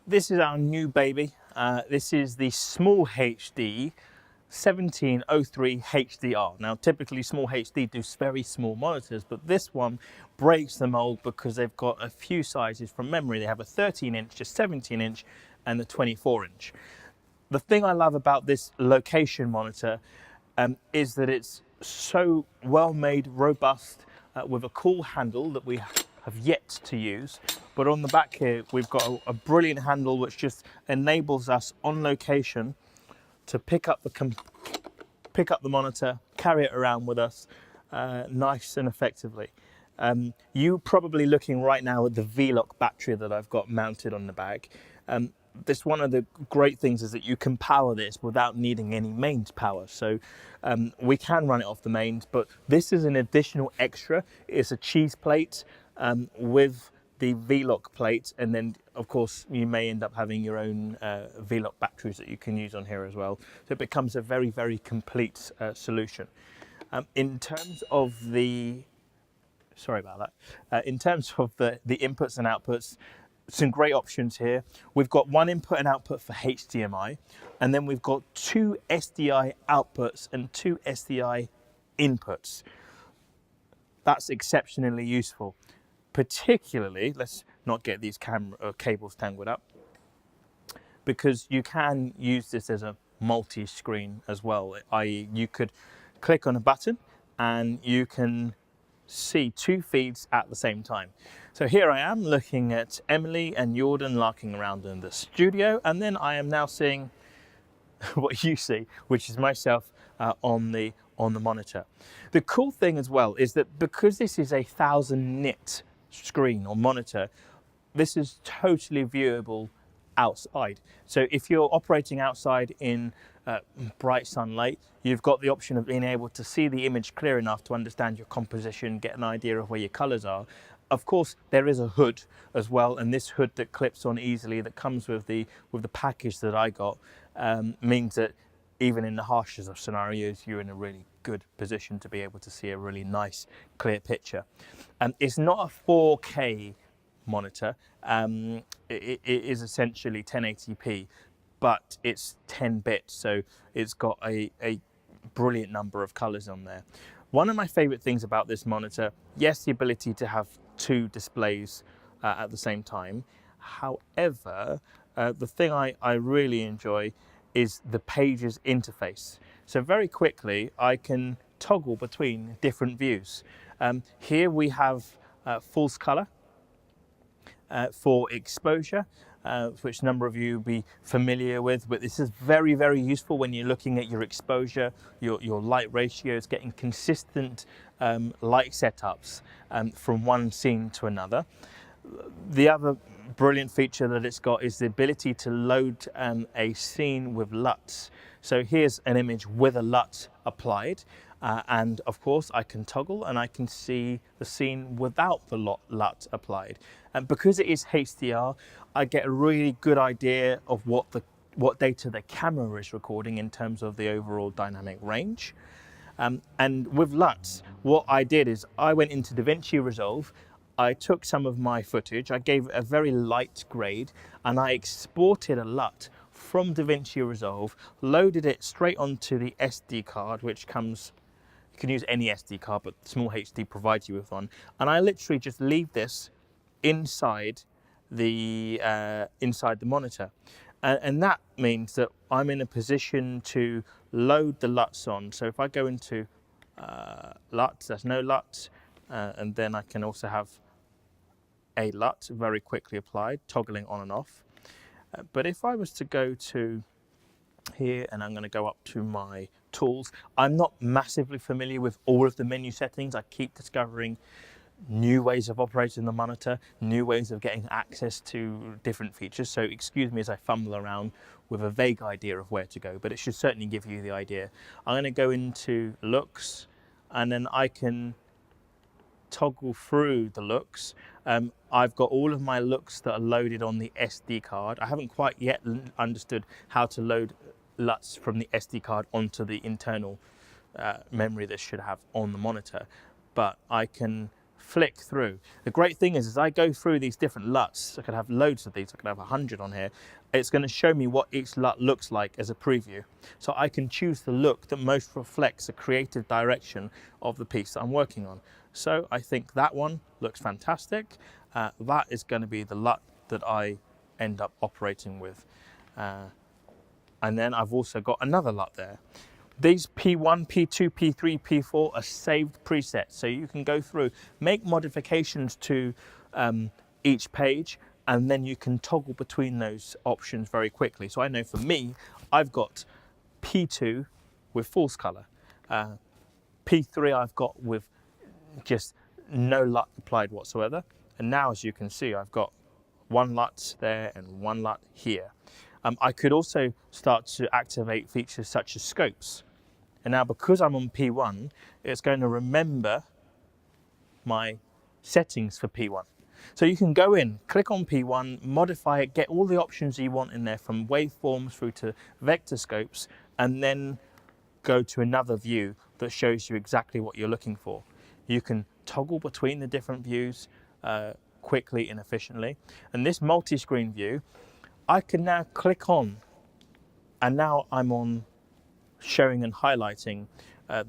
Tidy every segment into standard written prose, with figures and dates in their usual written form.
This is our new baby. This is the smallHD 1703 HDR. Now, typically smallHD do very small monitors, but this one breaks the mold because they've got a few sizes from memory. They have a 13-inch, a 17-inch, and a 24-inch. The thing I love about this location monitor is that it's so well made, robust, with a cool handle that we have yet to use. But on the back here, we've got a brilliant handle which just enables us on location to pick up the monitor, carry it around with us, nice and effectively. You're probably looking right now at the V-Lock battery that I've got mounted on the bag. This one of the great things is that you can power this without needing any mains power. So we can run it off the mains, but this is an additional extra. It's a cheese plate with the V-Lock plate, and then of course you may end up having your own V-Lock batteries that you can use on here as well. So it becomes a very, very complete solution. In terms of the, sorry about that, in terms of the inputs and outputs, some great options here. We've got one input and output for HDMI, and then we've got two SDI outputs and two SDI inputs. That's exceptionally useful. Particularly, let's not get these cables tangled up, because you can use this as a multi-screen as well, i.e. you could click on a button and you can see two feeds at the same time. So here I am looking at Emily and Jordan larking around in the studio, and then I am now seeing what you see, which is myself on the monitor. The cool thing as well is that because this is a 1000 nit screen or monitor, this is totally viewable outside. So if you're operating outside in bright sunlight, you've got the option of being able to see the image clear enough to understand your composition, get an idea of where your colors are. Of course, there is a hood as well, and this hood that clips on easily that comes with the package that I got means that even in the harshest of scenarios, you're in a really good position to be able to see a really nice, clear picture. It's not a 4K monitor. It is essentially 1080p, but it's 10 bits, so it's got a brilliant number of colors on there. One of my favorite things about this monitor, yes, the ability to have two displays at the same time. However, the thing I really enjoy is the Pages interface. So very quickly, I can toggle between different views. Here we have false color for exposure, which a number of you will be familiar with, but this is very, very useful when you're looking at your exposure, your light ratios, getting consistent light setups from one scene to another. The other brilliant feature that it's got is the ability to load a scene with LUTs. So here's an image with a LUT applied, and of course I can toggle and I can see the scene without the LUT applied. And because it is HDR, I get a really good idea of what data the camera is recording in terms of the overall dynamic range. And with LUTs, what I did is I went into DaVinci Resolve, I took some of my footage, I gave it a very light grade, and I exported a LUT from DaVinci Resolve, loaded it straight onto the SD card, which comes, you can use any SD card, but smallHD provides you with one. And I literally just leave this inside the monitor. And that means that I'm in a position to load the LUTs on. So if I go into LUTs, there's no LUTs, and then I can also have a LUT very quickly applied, toggling on and off. But if I was to go to here, and I'm going to go up to my tools, I'm not massively familiar with all of the menu settings. I keep discovering new ways of operating the monitor, new ways of getting access to different features. So excuse me as I fumble around with a vague idea of where to go, but it should certainly give you the idea. I'm going to go into looks, and then I can toggle through the looks. I've got all of my looks that are loaded on the SD card. I haven't quite yet understood how to load LUTs from the SD card onto the internal memory that should have on the monitor, but I can flick through. The great thing is, as I go through these different LUTs, I could have loads of these, I could have 100 on here, it's going to show me what each LUT looks like as a preview. So I can choose the look that most reflects the creative direction of the piece that I'm working on. So I think that one looks fantastic. That is going to be the LUT that I end up operating with. And then I've also got another LUT there. These P1, P2, P3, P4 are saved presets. So you can go through, make modifications to each page, and then you can toggle between those options very quickly. So I know for me, I've got P2 with false color. P3 I've got with just no LUT applied whatsoever. And now, as you can see, I've got one LUT there and one LUT here. I could also start to activate features such as scopes. And now, because I'm on P1, it's going to remember my settings for P1. So you can go in, click on P1, modify it, get all the options you want in there, from waveforms through to vector scopes, and then go to another view that shows you exactly what you're looking for. You can toggle between the different views quickly and efficiently. And this multi-screen view, I can now click on, and now I'm on showing and highlighting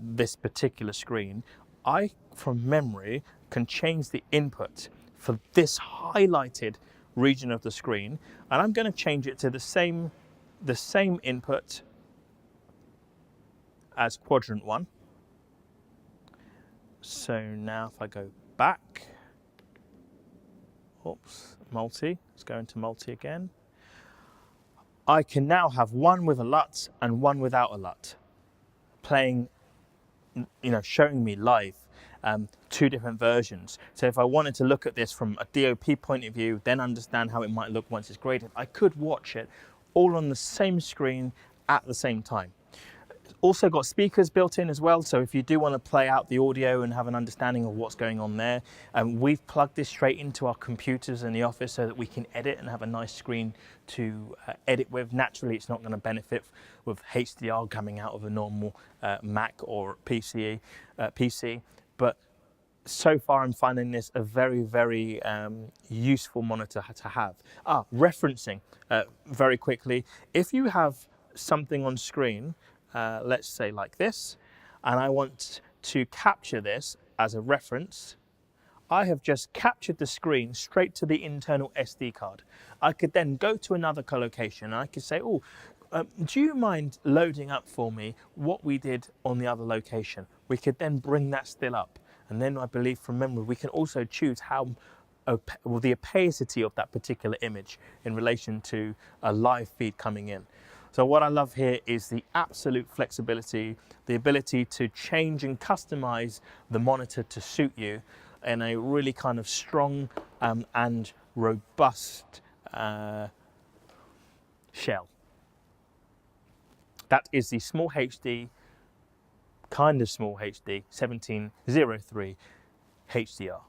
this particular screen. I, from memory, can change the input for this highlighted region of the screen, and I'm going to change it to the same input as quadrant 1. So now if I go back, oops, multi, let's go into multi again. I can now have one with a LUT and one without a LUT, playing, showing me live two different versions. So if I wanted to look at this from a DOP point of view, then understand how it might look once it's graded, I could watch it all on the same screen at the same time. Also got speakers built in as well, so if you do want to play out the audio and have an understanding of what's going on there, we've plugged this straight into our computers in the office so that we can edit and have a nice screen to edit with. Naturally, it's not going to benefit with HDR coming out of a normal Mac or PC, but so far I'm finding this a very, very useful monitor to have. Referencing very quickly. If you have something on screen, let's say like this, and I want to capture this as a reference, I have just captured the screen straight to the internal SD card. I could then go to another collocation and I could say, do you mind loading up for me what we did on the other location? We could then bring that still up. And then I believe from memory, we can also choose how the opacity of that particular image in relation to a live feed coming in. So what I love here is the absolute flexibility, the ability to change and customize the monitor to suit you in a really kind of strong and robust shell. That is the smallHD, kind of smallHD 1703 HDR.